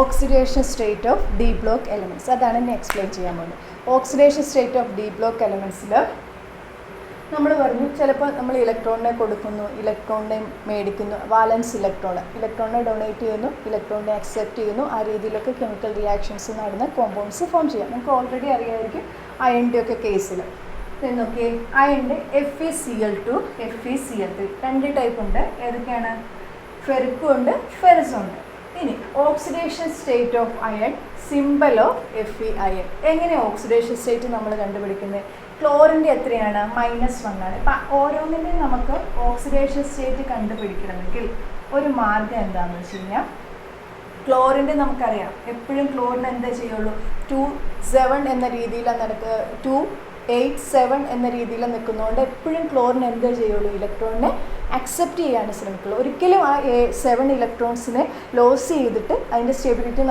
Oxidation state of d block elements. അതാണ് ഇനി explain ചെയ്യാൻ പോകുന്നത്. Oxidation state of d block എലമെൻറ്റ്സിൽ നമ്മൾ പറഞ്ഞു ചിലപ്പോൾ നമ്മൾ ഇലക്ട്രോണിനെ കൊടുക്കുന്നു, ഇലക്ട്രോണിനെ മേടിക്കുന്നു, വാലൻസ് ഇലക്ട്രോണിനെ ഡൊണേറ്റ് ചെയ്യുന്നു, ഇലക്ട്രോണിനെ അക്സെപ്റ്റ് ചെയ്യുന്നു. ആ രീതിയിലൊക്കെ കെമിക്കൽ റിയാക്ഷൻസ് നടന്ന കോമ്പൗണ്ട്സ് ഫോം ചെയ്യാം. നമുക്ക് ഓൾറെഡി അറിയാമായിരിക്കും അയണിൻ്റെ ഒക്കെ കേസിൽ. നോക്കിയേ, അയണിൻ്റെ FeCl2 FeCl3 രണ്ട് ടൈപ്പ് ഉണ്ട്. ഏതൊക്കെയാണ്? ഫെറിക്കും ഉണ്ട്, ഫെറസും ഉണ്ട്. ഇനി oxidation state of iron, symbol of Fe iron. എങ്ങനെ ഓക്സിഡേഷൻ സ്റ്റേറ്റ് നമ്മൾ കണ്ടുപിടിക്കുന്നത്? ക്ലോറിൻ്റെ എത്രയാണ്? -1 ആണ്. ഇപ്പം ഓരോന്നിൻ്റെയും നമുക്ക് ഓക്സിഡേഷൻ സ്റ്റേറ്റ് കണ്ടുപിടിക്കണമെങ്കിൽ ഒരു മാർഗ്ഗം എന്താണെന്ന് വെച്ച് കഴിഞ്ഞാൽ, ക്ലോറിൻ്റെ നമുക്കറിയാം എപ്പോഴും ക്ലോറിന് എന്താ ചെയ്യുള്ളൂ, 2-7 എന്ന രീതിയിലാണ് നടക്കുക, 2-8-7 എന്ന രീതിയിൽ നിൽക്കുന്നതുകൊണ്ട് എപ്പോഴും ക്ലോറിന് എന്താ ചെയ്യുള്ളൂ, ഇലക്ട്രോണിനെ അക്സെപ്റ്റ് ചെയ്യാൻ ശ്രമിക്കുള്ളൂ. ഒരിക്കലും ആ 7 ഇലക്ട്രോൺസിനെ ലോസ് ചെയ്തിട്ട് അതിൻ്റെ സ്റ്റെബിലിറ്റി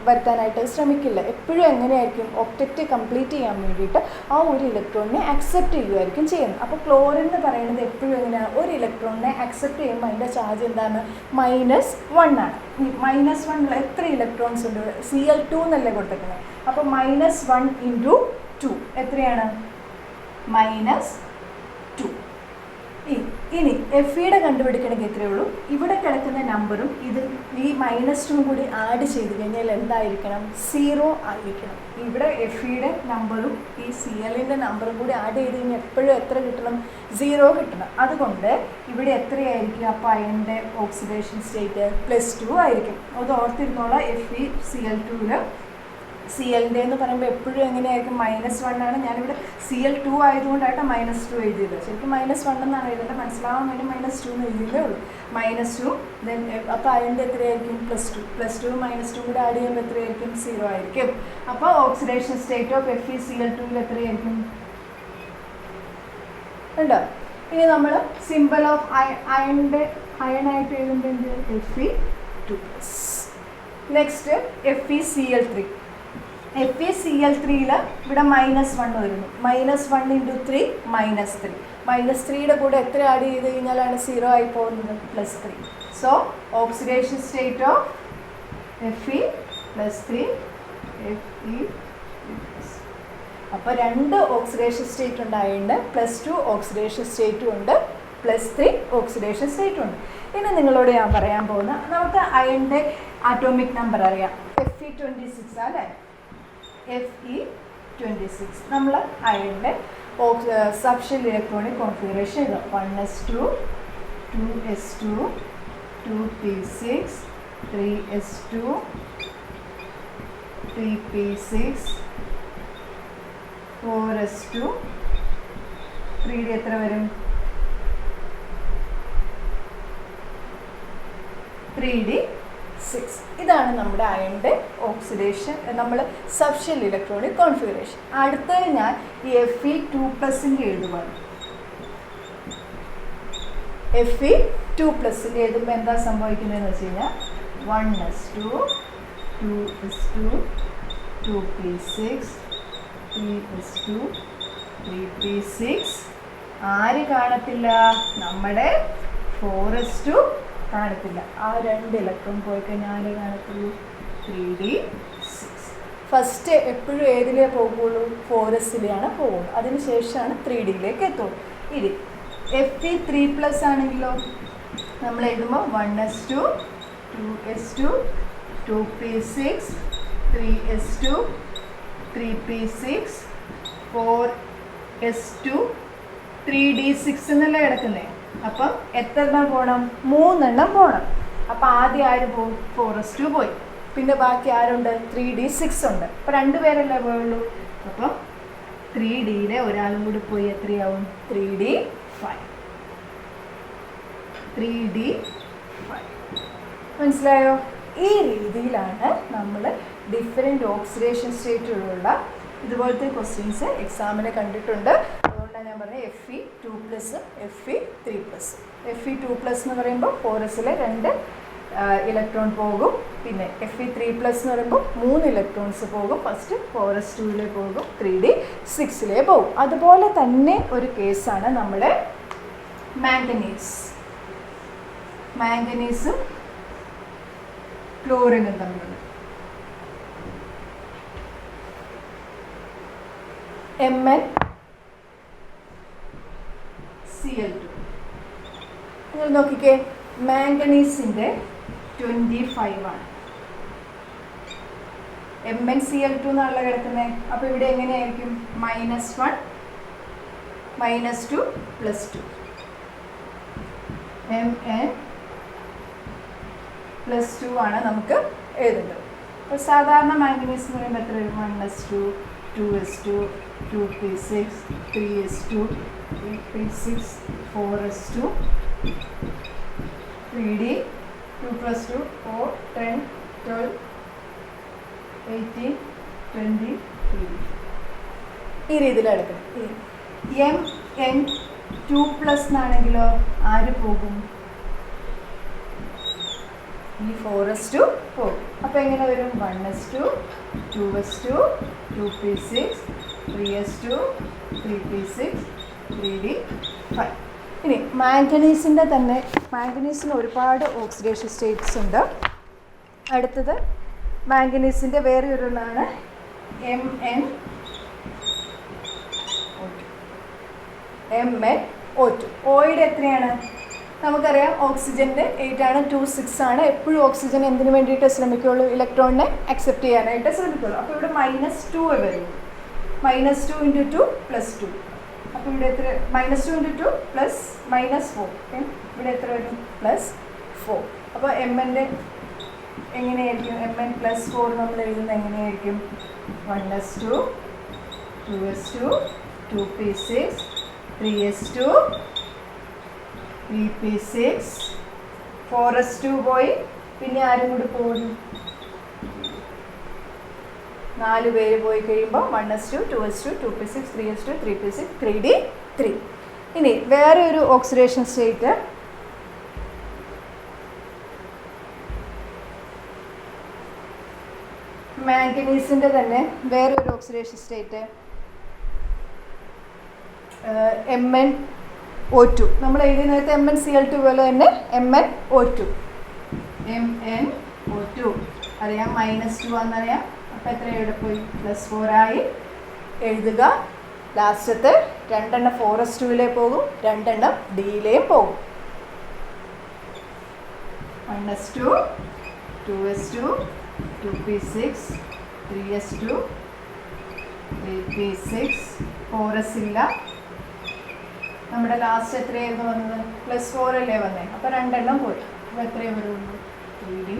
വരുത്താനായിട്ട് ശ്രമിക്കില്ല. എപ്പോഴും എങ്ങനെയായിരിക്കും, ഒക്ടറ്റ് കംപ്ലീറ്റ് ചെയ്യാൻ വേണ്ടിയിട്ട് ആ ഒരു ഇലക്ട്രോണിനെ അക്സെപ്റ്റ് ചെയ്യുമായിരിക്കും ചെയ്യുന്നത്. അപ്പോൾ ക്ലോറിൻ എന്ന് പറയുന്നത് എപ്പോഴും എങ്ങനെയാണ്, ഒരു ഇലക്ട്രോണിനെ അക്സെപ്റ്റ് ചെയ്യുമ്പോൾ അതിൻ്റെ ചാർജ് എന്താണ്, -1 ആണ്. ഈ -1 എത്ര ഇലക്ട്രോൺസ് ഉണ്ട്? Cl2 എന്നല്ലേ കൊടുത്തേക്കുന്നത്. അപ്പോൾ -1 × 2 എത്രയാണ്? -2. ഇനി Feയുടെ കണ്ടുപിടിക്കണമെങ്കിൽ എത്രയേ ഉള്ളൂ, ഇവിടെ കിടക്കുന്ന നമ്പറും ഇത് ഈ -2 കൂടി ആഡ് ചെയ്ത് കഴിഞ്ഞാൽ എന്തായിരിക്കണം, 0 ആയിരിക്കണം. ഇവിടെ Feയുടെ നമ്പറും ഈ Clൻ്റെ നമ്പറും കൂടി ആഡ് ചെയ്ത് കഴിഞ്ഞാൽ എപ്പോഴും എത്ര കിട്ടണം, 0 കിട്ടണം. അതുകൊണ്ട് ഇവിടെ എത്രയായിരിക്കും അപ്പോൾ അയണിൻ്റെ ഓക്സിഡേഷൻ സ്റ്റേറ്റ്? +2 ആയിരിക്കും. അത് ഓർത്തിരുന്നോളാം. FeCl2ൽ Clൻ്റെ എന്ന് പറയുമ്പോൾ എപ്പോഴും എങ്ങനെയായിരിക്കും, -1 ആണ്. ഞാനിവിടെ Cl2 ആയതുകൊണ്ടായിട്ട് -2 എഴുതിയത്. ശരിക്കും -1 എന്നാണ് എഴുതേണ്ടത്, മനസ്സിലാവാൻ വേണ്ടി -2 എന്ന് എഴുതിയതേ ഉള്ളൂ. -2 ദെൻ അപ്പോൾ അതിൻ്റെ എത്രയായിരിക്കും, +2. +2 -2 കൂടെ ആഡ് ചെയ്യുമ്പോൾ എത്രയായിരിക്കും, 0 ആയിരിക്കും. അപ്പോൾ ഓക്സിഡേഷൻ സ്റ്റേറ്റ് ഓഫ് FeCl2ൽ എത്രയായിരിക്കും ഉണ്ടോ? ഇനി നമ്മൾ സിമ്പൽ ഓഫ് അയണിൻ്റെ അയണായിട്ട് എഴുതുമ്പോൾ എന്ത്, Fe2+. Next FeCl3. FeCl3ൽ ഇവിടെ -1 വരുന്നു. -1 × 3 -3. -3യുടെ കൂടെ എത്ര ആഡ് ചെയ്ത് കഴിഞ്ഞാലാണ് 0 ആയി പോകുന്നത്, +3. So oxidation state of Fe+3 Fe3+. അപ്പോൾ 2 ഓക്സിഡേഷൻ സ്റ്റേറ്റ് ഉണ്ട് അയണിന്, +2 ഓക്സിഡേഷൻ സ്റ്റേറ്റും ഉണ്ട്, +3 ഓക്സിഡേഷൻ സ്റ്റേറ്റും ഉണ്ട്. ഇനി നിങ്ങളോട് ഞാൻ പറയാൻ പോകുന്ന, നമുക്ക് അയണിൻ്റെ ആറ്റോമിക് നമ്പർ അറിയാം, Fe26 അല്ലേ, Fe26. നമ്മൾ അയണിൻ്റെ സബ്ഷെൽ ഇലക്ട്രോണിക് കോൺഫിഗറേഷൻ എഴുതാം. 1s2 2s2 2p6 3s2 3p6 4s2 3d എത്ര വരും, 3d6. ഇതാണ് നമ്മുടെ അയണിൻ്റെ ഓക്സിഡേഷൻ, നമ്മൾ സബ്ഷെൽ ഇലക്ട്രോണിക് കോൺഫിഗറേഷൻ. അടുത്തത് ഞാൻ ഈ Fe2+ൻ്റെ എഴുതുവാണ്. Fe2+ൻ്റെ എഴുതുമ്പോൾ എന്താ സംഭവിക്കുന്നതെന്ന് വെച്ച് കഴിഞ്ഞാൽ 1s2 2s2 2p6 3s2 3p6 ആര് കാണത്തില്ല, നമ്മുടെ 4s2 കാണത്തില്ല. ആ 2 ഇലക്ട്രോൺ പോയി കഴിഞ്ഞാൽ ആരെ കാണത്തുള്ളൂ, 3d6. ഫസ്റ്റ് എപ്പോഴും ഏതിലേ പോകുള്ളൂ, 4sലെയാണ് പോകുള്ളൂ. അതിന് ശേഷമാണ് 3dയിലേക്ക് എത്തുള്ളൂ. ഇനി Fe3+ ആണെങ്കിലോ നമ്മൾ എഴുതുമ്പോൾ 1s2 2s2 2p6 3s2 3p6 4s2 3d6 എന്നല്ലേ കിടക്കുന്നത്. അപ്പം എത്ര എണ്ണം പോകണം, 3 എണ്ണം പോകണം. അപ്പം ആദ്യം ആര് പോകും, 4s2 പോയി. പിന്നെ ബാക്കി ആരുണ്ട്, 3d6 ഉണ്ട്. അപ്പം 2 പേരല്ലേ പോയുള്ളൂ. അപ്പം 3dയിലെ ഒരാളും കൂടി പോയി എത്രയാവും, 3d5. മനസ്സിലായോ? ഈ രീതിയിലാണ് നമ്മൾ ഡിഫറെൻ്റ് ഓക്സിഡേഷൻ സ്റ്റേറ്റുകളുള്ള ഇതുപോലത്തെ ക്വസ്റ്റ്യൻസ് എക്സാമിന് കണ്ടിട്ടുണ്ട്. അതുകൊണ്ടാണ് ഞാൻ പറഞ്ഞത് Fe2+, Fe3+. Fe2+ എന്ന് പറയുമ്പോൾ 4sലെ 2 ഇലക്ട്രോൺ പോകും. പിന്നെ Fe3+ എന്ന് പറയുമ്പോൾ 3 ഇലക്ട്രോൺസ് പോകും. ഫസ്റ്റ് 4s2 പോകും, 3d6 പോകും. അതുപോലെ തന്നെ ഒരു കേസാണ് നമ്മുടെ മാംഗനീസും ക്ലോറിനും തമ്മിലുള്ളത്. MnCl2. നിങ്ങൾ നോക്കിക്കേ, മാംഗനീസിൻ്റെ 25 ആണ്, MnCl2 എന്നാണല്ലോ കിടക്കുന്നത്. അപ്പോൾ ഇവിടെ എങ്ങനെയായിരിക്കും? -1 -2 +2 Mn+2 ആണ് നമുക്ക് എഴുതേണ്ടത്. അപ്പോൾ സാധാരണ മാംഗനീസ് എന്ന് പറയുമ്പോൾ എത്ര വരും? 1s2 2s2 2p6 3s2 3p6 4s2 3d 2 + 2 4 10 12 18 20 30. ഈ രീതിയിലാണ് എടുക്കുന്നത്. Mn2+ എന്നാണെങ്കിലോ ആര് പോകും? ഈ 4s2 പോകും. അപ്പോൾ എങ്ങനെ വരും? 1s2 2s2 2p6 3s2 3p6 3d5. ഇനി മാംഗനീസിന് ഒരുപാട് ഓക്സിഡേഷൻ സ്റ്റേറ്റ്സ് ഉണ്ട്. അടുത്തത് മാംഗനീസിൻ്റെ വേറെ ഒരെണ്ണമാണ് MnO2. ഓയുടെ എത്രയാണ്? നമുക്കറിയാം ഓക്സിജൻ്റെ 8 ആണ്, 2 6 ആണ്. എപ്പോഴും ഓക്സിജൻ എന്തിനു വേണ്ടിയിട്ട് ശ്രമിക്കുകയുള്ളൂ? ഇലക്ട്രോണിനെ അക്സെപ്റ്റ് ചെയ്യാനായിട്ട് ശ്രമിക്കുകയുള്ളൂ. അപ്പോൾ ഇവിടെ -2 വരും. -2 × 2 + 2. അപ്പോൾ ഇവിടെ എത്ര? -2 × 2 + -4. ഇവിടെ എത്ര വരും? +4. അപ്പോൾ Mn എങ്ങനെയായിരിക്കും? Mn+4 നമ്മൾ എഴുതുന്നത് എങ്ങനെയായിരിക്കും? 1s2 2s2 2p6 3s2 3p6 4s2 പോയി. പിന്നെ ആരും കൂടി പോകുന്നു? 4 പേര് പോയി കഴിയുമ്പോൾ 1s2 2s2 2p6 3s2 3p6 3d3. ഇനി വേറെ ഒരു ഓക്സിഡേഷൻ സ്റ്റേറ്റ് മാംഗനീസിൻ്റെ തന്നെ വേറെ ഒരു ഓക്സിഡേഷൻ സ്റ്റേറ്റ് MnO2. നമ്മൾ എഴുതിയ നേരത്തെ MnCl2 പോലെ തന്നെ MnO2 അറിയാം. -2 എന്നറിയാം. അപ്പോൾ എത്ര ഇവിടെ പോയി? +4 ആയി എഴുതുക. ലാസ്റ്റത്തെ 2 4s2 പോകും, 2 Dയിലേയും പോകും. 1s2 2s2 2p6 3s2 3p6 4s ഇല്ല. നമ്മുടെ ലാസ്റ്റ് എത്രയായിരുന്നു വന്നത്? +4 അല്ലേ വന്നേ. അപ്പോൾ 2 പോയി. അപ്പോൾ എത്രയും വരുള്ളൂ? 3d.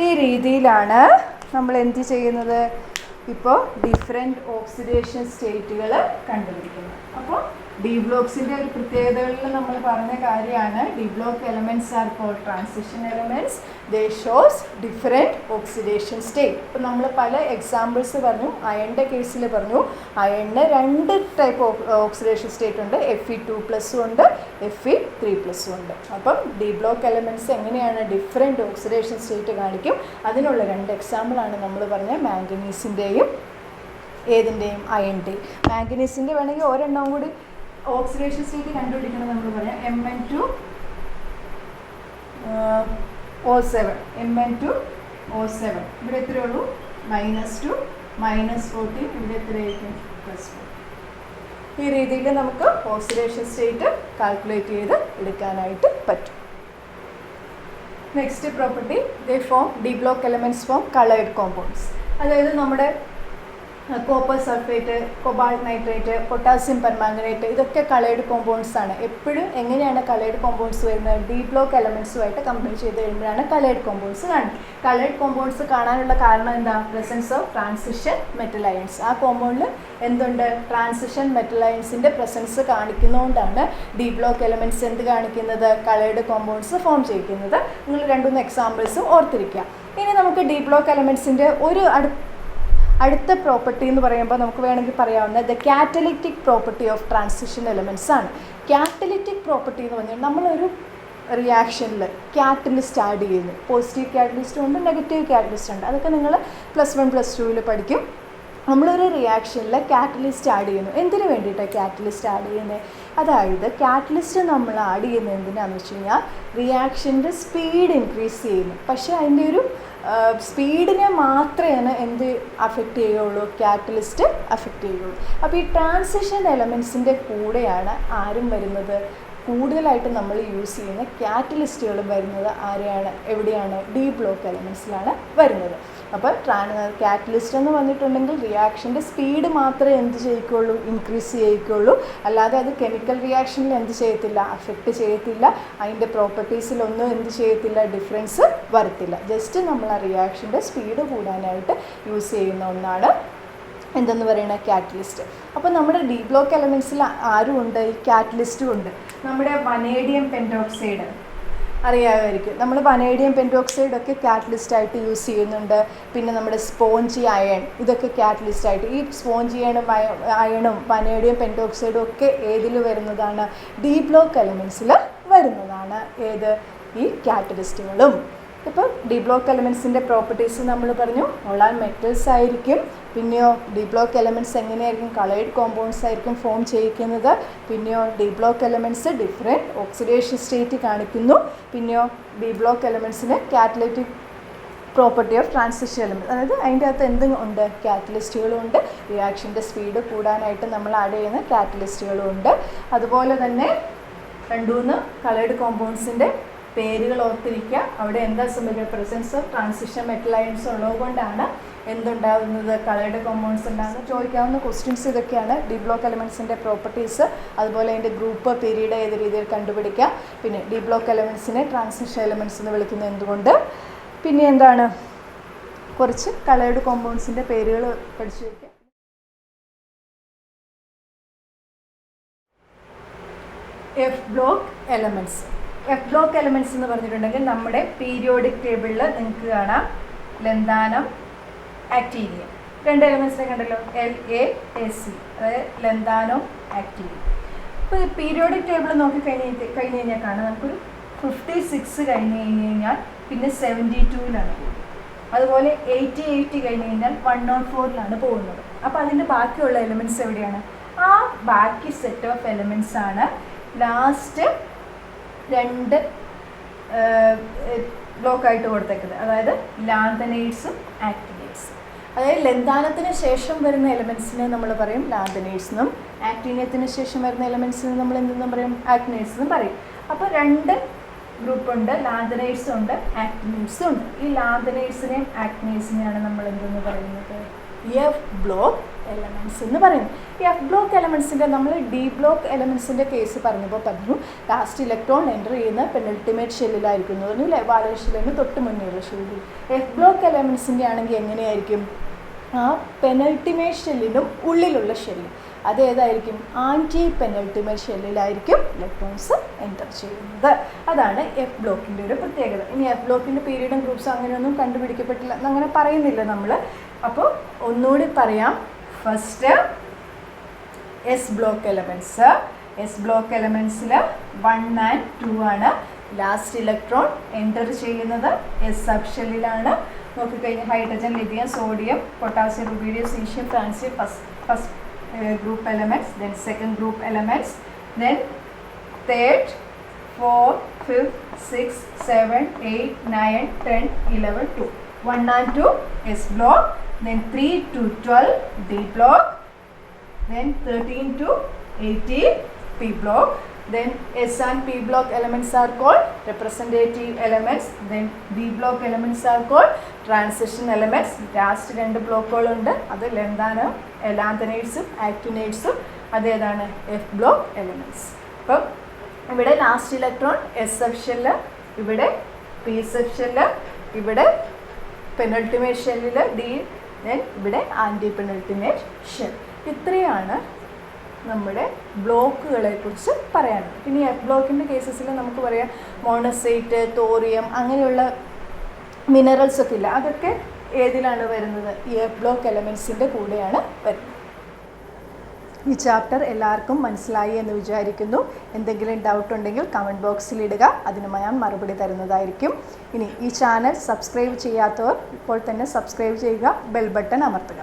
ഈ രീതിയിലാണ് നമ്മൾ എന്ത് ചെയ്യുന്നത്? ഇപ്പോൾ ഡിഫറെൻറ്റ് ഓക്സിഡേഷൻ സ്റ്റേറ്റുകൾ കണ്ടുപിടിക്കുന്നത്. അപ്പോൾ ഡി ബ്ലോക്സിൻ്റെ ഒരു പ്രത്യേകതകളിൽ നമ്മൾ പറഞ്ഞ കാര്യമാണ് D block elements are called transition elements. They shows different oxidation state. ഇപ്പോൾ നമ്മൾ പല എക്സാമ്പിൾസ് പറഞ്ഞു. അയണിൻ്റെ കേസിൽ പറഞ്ഞു, അയണിന് 2 ടൈപ്പ് ഓക്സിഡേഷൻ സ്റ്റേറ്റ് ഉണ്ട്. Fe2+ ഉണ്ട്, Fe3+ ഉണ്ട്. അപ്പം ഡി ബ്ലോക്ക് എലമെൻറ്റ്സ് എങ്ങനെയാണ് ഡിഫറെൻറ്റ് ഓക്സിഡേഷൻ സ്റ്റേറ്റ് കാണിക്കും. അതിനുള്ള 2 എക്സാമ്പിളാണ് നമ്മൾ പറഞ്ഞ മാംഗനീസിൻ്റെയും ഏതിൻ്റെയും അയണിൻ്റെയും. മാംഗനീസിൻ്റെ വേണമെങ്കിൽ ഒരെണ്ണവും കൂടി ഓക്സിഡേഷൻ സ്റ്റേറ്റ് കണ്ടുപിടിക്കണം. നമ്മൾ പറയാം Mn2O7. Mn2O7 ഇവിടെ എത്രയേ ഉള്ളൂ? -2 -14. ഇവിടെ എത്രയായിരിക്കും? +4. ഈ രീതിയിൽ നമുക്ക് ഓക്സിഡേഷൻ സ്റ്റേറ്റ് കാൽക്കുലേറ്റ് ചെയ്ത് എടുക്കാനായിട്ട് പറ്റും. നെക്സ്റ്റ് പ്രോപ്പർട്ടി, ദേ form d block elements form coloured compounds. അതായത് നമ്മുടെ copper sulphate, cobalt nitrate, potassium permanganate, ഇതൊക്കെ കളേർഡ് കോമ്പൗണ്ട്സ് ആണ്. എപ്പോഴും എങ്ങനെയാണ് കളേർഡ് കോമ്പൗണ്ട്സ് വരുന്നത്? ഡി ബ്ലോക്ക് എലമെൻറ്റ്സുമായിട്ട് കമ്പയർ ചെയ്ത് കഴിയുമ്പോഴാണ് കളേർഡ് കോമ്പൗണ്ട്സ് കാണുന്നത്. കളേർഡ് കോമ്പൗണ്ട്സ് കാണാനുള്ള കാരണം എന്താ? Presence of transition metal ions. ആ കോമ്പൗണ്ടിൽ എന്തുണ്ട്? ട്രാൻസിഷൻ മെറ്റൽ അയൺസിൻ്റെ പ്രസൻസ് കാണിക്കുന്നതുകൊണ്ടാണ് ഡി ബ്ലോക്ക് എലമെൻറ്റ്സ് എന്ത് കാണിക്കുന്നത്? കളേർഡ് കോമ്പൗണ്ട്സ് ഫോം ചെയ്യിക്കുന്നത്. നിങ്ങൾ 2-3 എക്സാമ്പിൾസും ഓർത്തിരിക്കുക. ഇനി നമുക്ക് ഡി ബ്ലോക്ക് എലമെൻറ്റ്സിൻ്റെ ഒരു അടുത്ത പ്രോപ്പർട്ടി എന്ന് പറയുമ്പോൾ നമുക്ക് വേണമെങ്കിൽ പറയാവുന്ന the catalytic property of transition elements ആണ്. കാറ്റലിറ്റിക് പ്രോപ്പർട്ടി എന്ന് പറഞ്ഞാൽ നമ്മളൊരു റിയാക്ഷനിൽ കാറ്റലിസ്റ്റ് ആഡ് ചെയ്യുന്നു. പോസിറ്റീവ് കാറ്റലിസ്റ്റും ഉണ്ട്, നെഗറ്റീവ് കാറ്റലിസ്റ്റ് ഉണ്ട്. അതൊക്കെ നിങ്ങൾ +1 +2 പഠിക്കും. നമ്മളൊരു റിയാക്ഷനിൽ കാറ്റലിസ്റ്റ് ആഡ് ചെയ്യുന്നു. എന്തിനു വേണ്ടിയിട്ടാണ് കാറ്റലിസ്റ്റ് ആഡ് ചെയ്യുന്നത്? അതായത് കാറ്റലിസ്റ്റ് നമ്മൾ ആഡ് ചെയ്യുന്നത് എന്തിനാണെന്ന് വെച്ച് കഴിഞ്ഞാൽ റിയാക്ഷൻ്റെ സ്പീഡ് ഇൻക്രീസ് ചെയ്യുന്നു. പക്ഷേ അതിൻ്റെ ഒരു സ്പീഡിനെ മാത്രമേ എന്ത് അഫക്റ്റ് ചെയ്യുള്ളൂ, കാറ്റലിസ്റ്റ് അഫക്റ്റ് ചെയ്യുള്ളൂ. അപ്പോൾ ഈ ട്രാൻസിഷൻ എലമെൻസിൻ്റെ കൂടെയാണ് ആരും വരുന്നത്, കൂടുതലായിട്ട് നമ്മൾ യൂസ് ചെയ്യുന്ന കാറ്റലിസ്റ്റുകൾ വരുന്നത് എവിടെയാണ്, ഡി ബ്ലോക്ക് എലമെൻസിലാണ് വരുന്നത്. അപ്പോൾ കാറ്റലിസ്റ്റ് എന്ന് പറഞ്ഞിട്ടുണ്ടെങ്കിൽ റിയാക്ഷൻ്റെ സ്പീഡ് മാത്രമേ എന്ത് ചെയ്യിക്കുള്ളൂ, ഇൻക്രീസ് ചെയ്യിക്കുള്ളൂ. അല്ലാതെ അത് കെമിക്കൽ റിയാക്ഷനിൽ എന്ത് ചെയ്യത്തില്ല, അഫക്റ്റ് ചെയ്യത്തില്ല. അതിൻ്റെ പ്രോപ്പർട്ടീസിലൊന്നും എന്ത് ചെയ്യത്തില്ല, ഡിഫറൻസ് വരത്തില്ല. ജസ്റ്റ് നമ്മൾ ആ റിയാക്ഷൻ്റെ സ്പീഡ് കൂടാനായിട്ട് യൂസ് ചെയ്യുന്ന ഒന്നാണ് എന്തെന്ന് പറയുന്നത്, കാറ്റലിസ്റ്റ്. അപ്പോൾ നമ്മുടെ ഡി ബ്ലോക്ക് എലമെൻസിൽ ആരും ഉണ്ട്, ഈ കാറ്റലിസ്റ്റും ഉണ്ട്. നമ്മുടെ വനേഡിയം പെൻറ്റോക്സൈഡ് അറിയാമായിരിക്കും. നമ്മൾ വനേഡിയം പെൻറ്റോക്സൈഡൊക്കെ കാറ്റലിസ്റ്റായിട്ട് യൂസ് ചെയ്യുന്നുണ്ട്. പിന്നെ നമ്മുടെ സ്പോഞ്ചി അയൺ, ഇതൊക്കെ കാറ്റലിസ്റ്റായിട്ട്. ഈ സ്പോഞ്ചി അയണും വനേഡിയം പെൻറ്റോക്സൈഡും ഒക്കെ ഏതിൽ വരുന്നതാണ്, ഡി ബ്ലോക്ക് എലമെൻസിൽ വരുന്നതാണ്. ഏത്, ഈ കാറ്റലിസ്റ്റുകളും. ഇപ്പോൾ ഡി ബ്ലോക്ക് എലമെൻസിൻ്റെ പ്രോപ്പർട്ടീസ് നമ്മൾ പറഞ്ഞു, ഓൾ മെറ്റൽസ് ആയിരിക്കും. പിന്നെയോ ഡി ബ്ലോക്ക് എലമെൻറ്റ്സ് എങ്ങനെയായിരിക്കും, കളേർഡ് കോമ്പൗണ്ട്സ് ആയിരിക്കും ഫോം ചെയ്യിക്കുന്നത്. പിന്നെയോ d block elements different oxidation state കാണിക്കുന്നു. പിന്നെയോ ഡി ബ്ലോക്ക് എലമെൻറ്റ്സിന് catalytic property of transition element, അതായത് അതിൻ്റെ അകത്ത് എന്തും ഉണ്ട്, കാറ്റലിസ്റ്റുകളും ഉണ്ട്. റിയാക്ഷൻ്റെ സ്പീഡ് കൂടാനായിട്ട് നമ്മൾ ആഡ് ചെയ്യുന്ന കാറ്റലിസ്റ്റുകളും ഉണ്ട്. അതുപോലെ തന്നെ 2-3 കളേർഡ് കോമ്പൗണ്ട്സിൻ്റെ പേരുകൾ ഓർത്തിരിക്കുക. അവിടെ എന്താ സംഭവിക്കുക, presence of transition metal ions ഉള്ളതുകൊണ്ടാണ് എന്തുണ്ടാകുന്നത്, കളേർഡ് കോമ്പൗണ്ട്സ് ഉണ്ടാകുന്നത്. ചോദിക്കാവുന്ന ക്വസ്റ്റ്യൻസ് ഇതൊക്കെയാണ്. ഡി ബ്ലോക്ക് എലമെൻസിൻ്റെ പ്രോപ്പർട്ടീസ്, അതുപോലെ അതിൻ്റെ ഗ്രൂപ്പ്, പീരീഡ് ഏത് രീതിയിൽ കണ്ടുപിടിക്കാം. പിന്നെ ഡി ബ്ലോക്ക് എലമെൻസിനെ ട്രാൻസിഷൻ എലമെൻറ്റ്സ് എന്ന് വിളിക്കുന്നത് എന്തുകൊണ്ട്, പിന്നെ എന്താണ്, കുറച്ച് കളേർഡ് കോമ്പൗണ്ട്സിൻ്റെ പേരുകൾ പഠിച്ചു വയ്ക്കാം. F block elements. F block elements എന്ന് പറഞ്ഞിട്ടുണ്ടെങ്കിൽ നമ്മുടെ പീരിയോഡിക് ടേബിളിൽ നിങ്ങൾക്ക് കാണാം ലന്താനം, ആക്ടീനിയം. 2 എലമെൻറ്റ്സിനെ കണ്ടല്ലോ, LAAC, അതായത് ലന്താനം, ആക്ടീനിയം. ഇപ്പോൾ പീരിയോഡിക് ടേബിൾ നോക്കി കഴിഞ്ഞാൽ കാണാം, നമുക്കൊരു 56 കഴിഞ്ഞ് പിന്നെ 72-ലാണ് പോകുന്നത്. അതുപോലെ 80 കഴിഞ്ഞ് കഴിഞ്ഞാൽ 104-ലാണ് പോകുന്നത്. അപ്പോൾ അതിൻ്റെ ബാക്കിയുള്ള എലമെൻറ്റ്സ് എവിടെയാണ്, ആ ബാക്കി സെറ്റ് ഓഫ് എലമെൻറ്റ്സ് ആണ് ലാസ്റ്റ് 2 ബ്ലോക്കായിട്ട് കൊടുത്തേക്കുന്നത്. അതായത് ലാന്തനൈഡ്സും ആക്ടിനൈഡ്സും. അതായത് ലന്താനത്തിന് ശേഷം വരുന്ന എലമെൻറ്റ്സിനെ നമ്മൾ പറയും ലാന്തനൈഡ്സ് എന്നും, ആക്ടീനിയത്തിന് ശേഷം വരുന്ന എലമെൻറ്റ്സിനെ നമ്മൾ എന്തെന്നും പറയും, ആക്ടിനൈഡ്സ് എന്നും പറയും. അപ്പോൾ 2 ഗ്രൂപ്പുണ്ട്, ലാന്തനൈഡ്സും ഉണ്ട്, ആക്ടിനൈഡ്സും ഉണ്ട്. ഈ ലാന്തനൈഡ്സിനെയും ആക്ടിനൈഡ്സിനെയാണ് നമ്മൾ എന്തെന്ന് പറയുന്നത്, എഫ് ബ്ലോക്ക് എലമെൻറ്റ്സ് എന്ന് പറയുന്നത്. ഈ എഫ് ബ്ലോക്ക് എലമെൻറ്റ്സിൻ്റെ നമ്മൾ ഡി ബ്ലോക്ക് എലമെൻറ്റ്സിൻ്റെ കേസ് പറഞ്ഞപ്പോൾ പറഞ്ഞു ലാസ്റ്റ് ഇലക്ട്രോൺ എൻ്റർ ചെയ്യുന്ന പെനൾട്ടിമേറ്റ് ഷെല്ലിലായിരിക്കും എന്ന് പറഞ്ഞു അല്ലേ, വാലൻ ഷെല്ലിന് തൊട്ട് മുന്നേയുള്ള ഷെല്ലിൽ. എഫ് ബ്ലോക്ക് എലമെൻറ്റ്സിൻ്റെ ആണെങ്കിൽ എങ്ങനെയായിരിക്കും, ആ പെനൾട്ടിമേറ്റ് ഷെല്ലിനും ഉള്ളിലുള്ള ഷെല്ല് അതേതായിരിക്കും, ആൻറ്റി പെനൾട്ടിമേറ്റ് ഷെല്ലിലായിരിക്കും ഇലക്ട്രോൺസ് എൻ്റർ ചെയ്യുന്നത്. അതാണ് എഫ് ബ്ലോക്കിൻ്റെ ഒരു പ്രത്യേകത. ഇനി എഫ് ബ്ലോക്കിൻ്റെ പീരീഡും ഗ്രൂപ്പ്സും അങ്ങനെയൊന്നും കണ്ടുപിടിക്കപ്പെട്ടില്ല, അങ്ങനെ പറയുന്നില്ല നമ്മൾ. അപ്പോൾ ഒന്നുകൂടി പറയാം. First s block elements. S block എലമെൻറ്റ്സിൽ 1 and 2 ആണ്. ലാസ്റ്റ് ഇലക്ട്രോൺ എൻ്റർ ചെയ്യുന്നത് എസ് സബ് ഷെല്ലിലാണ്. നോക്കിക്കഴിഞ്ഞാൽ hydrogen, lithium, sodium, potassium, rubidium, caesium, francium, first group elements, then second group elements, then third, 4, 5, 6, 7, 8, 9, 10, 11, 2. 1 and 2 S block, then 3 to 12 D block, then 13 to 18 P block. Then S and P block elements are called representative elements. Then D block elements are called transition elements. Last 2 ബ്ലോക്കുകളുണ്ട്, അത് ലാന്തനൈഡ്സും ആക്ടിനൈഡ്സും. അതേതാണ് F block elements. അപ്പം ഇവിടെ last electron S sub shell, ഇവിടെ P sub shell, ഇവിടെ penultimate ഷെല്ലിൽ D, then ഇവിടെ anti penultimate shell. ഇത്രയാണ് നമ്മുടെ ബ്ലോക്കുകളെ കുറിച്ച് പറയാനുള്ളത്. പിന്നെ എഫ് ബ്ലോക്കിൻ്റെ കേസസിൽ നമുക്ക് പറയാം മോണസൈറ്റ്, തോറിയം, അങ്ങനെയുള്ള മിനറൽസ് ഒക്കെ ഇല്ല, അതൊക്കെ ഏതിലാണ് വരുന്നത്, ഈ എഫ് ബ്ലോക്ക് എലമെൻറ്റ്സിൻ്റെ കൂടെയാണ് വരുന്നത്. ഈ ചാപ്റ്റർ എല്ലാവർക്കും മനസ്സിലായി എന്ന് വിചാരിക്കുന്നു. എന്തെങ്കിലും ഡൗട്ട് ഉണ്ടെങ്കിൽ കമൻറ്റ് ബോക്സിൽ ഇടുക, അതിന് ഞാൻ മറുപടി തരുന്നതായിരിക്കും. ഇനി ഈ ചാനൽ സബ്സ്ക്രൈബ് ചെയ്യാത്തവർ ഇപ്പോൾ തന്നെ സബ്സ്ക്രൈബ് ചെയ്യുക, ബെൽ ബട്ടൺ അമർത്തുക.